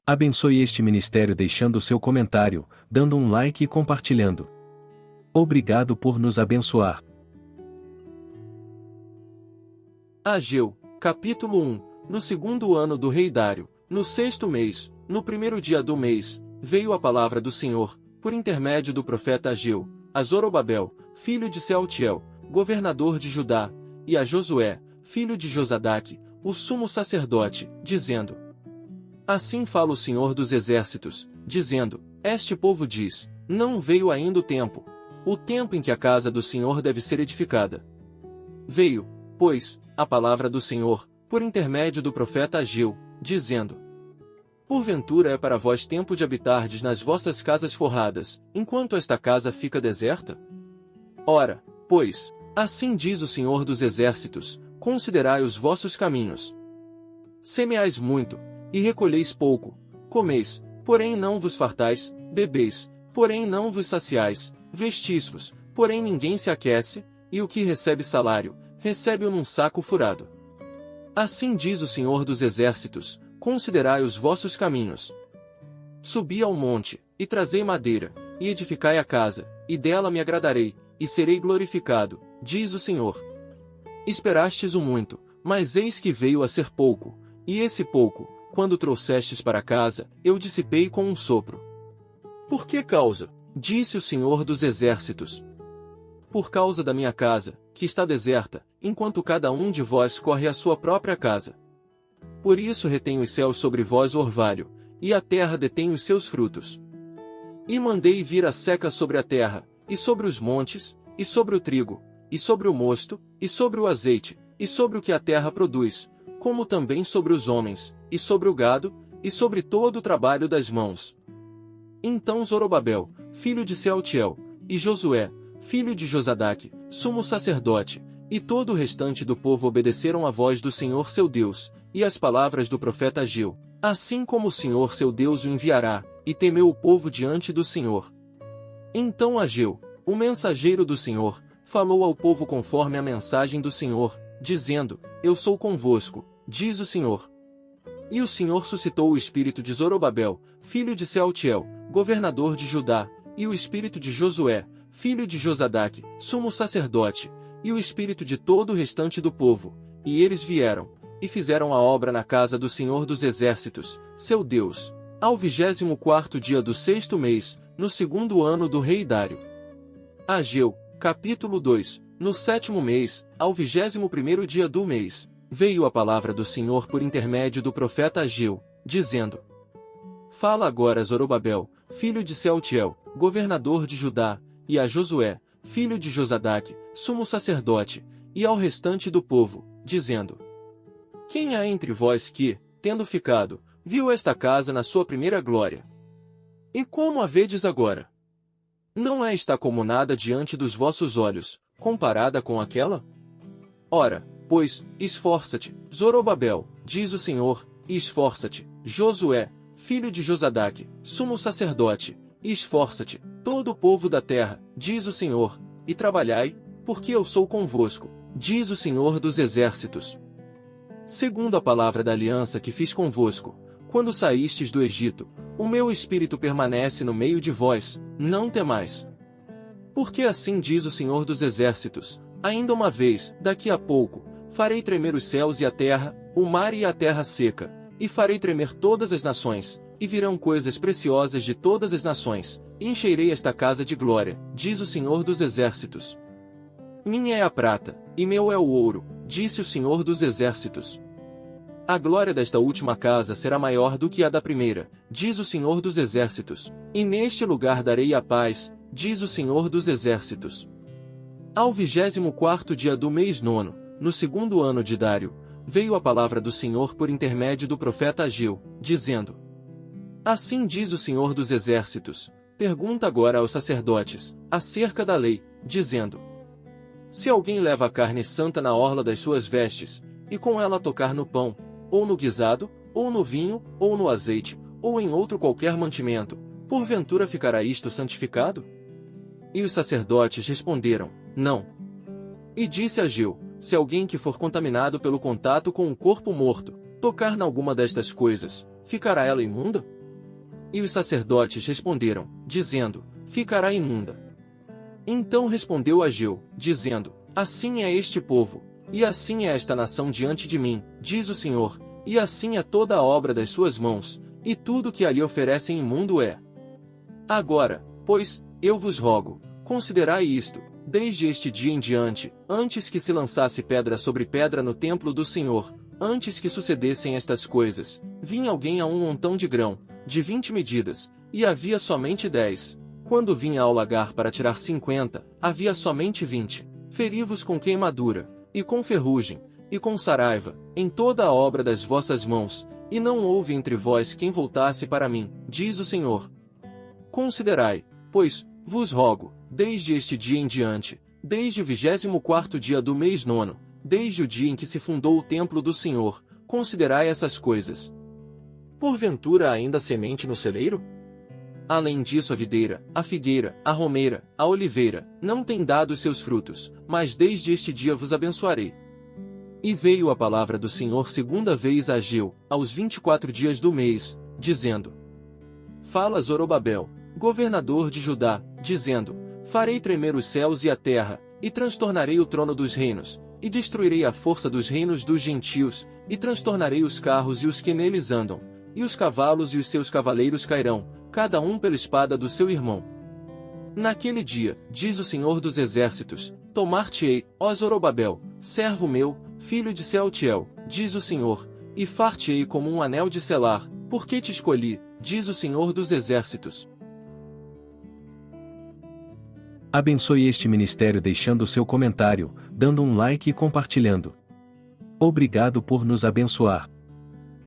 Abençoe este ministério deixando seu comentário, dando um like e compartilhando. Obrigado por nos abençoar. Ageu, capítulo 1. No segundo ano do rei Dário, no sexto mês, no primeiro dia do mês, veio a palavra do Senhor, por intermédio do profeta Ageu, a Zorobabel, filho de Sealtiel, governador de Judá, e a Josué, filho de Josadaque, o sumo sacerdote, dizendo: Assim fala o Senhor dos exércitos, dizendo: Este povo diz, não veio ainda o tempo em que a casa do Senhor deve ser edificada. Veio, pois, a palavra do Senhor, por intermédio do profeta Ageu, dizendo: Porventura é para vós tempo de habitardes nas vossas casas forradas, enquanto esta casa fica deserta? Ora, pois, assim diz o Senhor dos exércitos, considerai os vossos caminhos. Semeais muito, e recolheis pouco, comeis, porém não vos fartais, bebeis, porém não vos saciais, vestis-vos, porém ninguém se aquece, e o que recebe salário, recebe-o num saco furado. Assim diz o Senhor dos exércitos, considerai os vossos caminhos. Subi ao monte, e trazei madeira, e edificai a casa, e dela me agradarei, e serei glorificado, diz o Senhor. Esperastes o muito, mas eis que veio a ser pouco, e esse pouco, quando trouxestes para casa, eu dissipei com um sopro. Por que causa? Disse o Senhor dos exércitos. Por causa da minha casa, que está deserta, enquanto cada um de vós corre à sua própria casa. Por isso retém os céus sobre vós o orvalho, e a terra detém os seus frutos. E mandei vir a seca sobre a terra, e sobre os montes, e sobre o trigo, e sobre o mosto, e sobre o azeite, e sobre o que a terra produz, como também sobre os homens, e sobre o gado, e sobre todo o trabalho das mãos. Então Zorobabel, filho de Sealtiel, e Josué, filho de Josadaque, sumo sacerdote, e todo o restante do povo obedeceram à voz do Senhor seu Deus, e às palavras do profeta Ageu, assim como o Senhor seu Deus o enviará, e temeu o povo diante do Senhor. Então Ageu, o mensageiro do Senhor, falou ao povo conforme a mensagem do Senhor, dizendo: Eu sou convosco, diz o Senhor. E o Senhor suscitou o espírito de Zorobabel, filho de Sealtiel, governador de Judá, e o espírito de Josué, filho de Josadaque, sumo sacerdote, e o espírito de todo o restante do povo, e eles vieram, e fizeram a obra na casa do Senhor dos exércitos, seu Deus, ao 24º dia do sexto mês, no segundo ano do rei Dário. Ageu, capítulo 2. No sétimo mês, ao 21º dia do mês, veio a palavra do Senhor por intermédio do profeta Ageu, dizendo: Fala agora a Zorobabel, filho de Sealtiel, governador de Judá, e a Josué, filho de Josadaque, sumo sacerdote, e ao restante do povo, dizendo: Quem há entre vós que, tendo ficado, viu esta casa na sua primeira glória? E como a vedes agora? Não é esta como nada diante dos vossos olhos, comparada com aquela? Ora, pois, esforça-te, Zorobabel, diz o Senhor, e esforça-te, Josué, filho de Josadaque, sumo sacerdote, e esforça-te, todo o povo da terra, diz o Senhor, e trabalhai, porque eu sou convosco, diz o Senhor dos exércitos. Segundo a palavra da aliança que fiz convosco, quando saístes do Egito, o meu espírito permanece no meio de vós, não temais. Porque assim diz o Senhor dos exércitos: ainda uma vez, daqui a pouco, farei tremer os céus e a terra, o mar e a terra seca, e farei tremer todas as nações, e virão coisas preciosas de todas as nações, e encherei esta casa de glória, diz o Senhor dos exércitos. Minha é a prata, e meu é o ouro, disse o Senhor dos exércitos. A glória desta última casa será maior do que a da primeira, diz o Senhor dos exércitos, e neste lugar darei a paz, diz o Senhor dos exércitos. Ao 24º dia do mês nono, no segundo ano de Dário, veio a palavra do Senhor por intermédio do profeta Ageu, dizendo: Assim diz o Senhor dos exércitos, pergunta agora aos sacerdotes, acerca da lei, dizendo: Se alguém leva a carne santa na orla das suas vestes, e com ela tocar no pão, ou no guisado, ou no vinho, ou no azeite, ou em outro qualquer mantimento, porventura ficará isto santificado? E os sacerdotes responderam: Não. E disse Ageu: Se alguém que for contaminado pelo contato com um corpo morto, tocar em alguma destas coisas, ficará ela imunda? E os sacerdotes responderam, dizendo, ficará imunda. Então respondeu Ageu, dizendo, assim é este povo, e assim é esta nação diante de mim, diz o Senhor, e assim é toda a obra das suas mãos, e tudo que ali oferecem imundo é. Agora, pois, eu vos rogo, considerai isto, desde este dia em diante, antes que se lançasse pedra sobre pedra no templo do Senhor, antes que sucedessem estas coisas, vinha alguém a um montão de grão, de 20 medidas, e havia somente 10. Quando vinha ao lagar para tirar 50, havia somente 20. Feri-vos com queimadura, e com ferrugem, e com saraiva, em toda a obra das vossas mãos, e não houve entre vós quem voltasse para mim, diz o Senhor. Considerai, pois, vos rogo, desde este dia em diante, desde o 24º dia do mês 9, desde o dia em que se fundou o templo do Senhor, considerai essas coisas. Porventura há ainda semente no celeiro? Além disso a videira, a figueira, a romeira, a oliveira, não têm dado os seus frutos, mas desde este dia vos abençoarei. E veio a palavra do Senhor segunda vez a Ageu, aos 24 dias do mês, dizendo: Fala Zorobabel, governador de Judá, dizendo: Farei tremer os céus e a terra, e transtornarei o trono dos reinos, e destruirei a força dos reinos dos gentios, e transtornarei os carros e os que neles andam, e os cavalos e os seus cavaleiros cairão, cada um pela espada do seu irmão. Naquele dia, diz o Senhor dos Exércitos, tomar-te-ei, ó Zorobabel, servo meu, filho de Sealtiel, diz o Senhor, e far-te-ei como um anel de selar, porque te escolhi, diz o Senhor dos Exércitos. Abençoe este ministério deixando o seu comentário, dando um like e compartilhando. Obrigado por nos abençoar.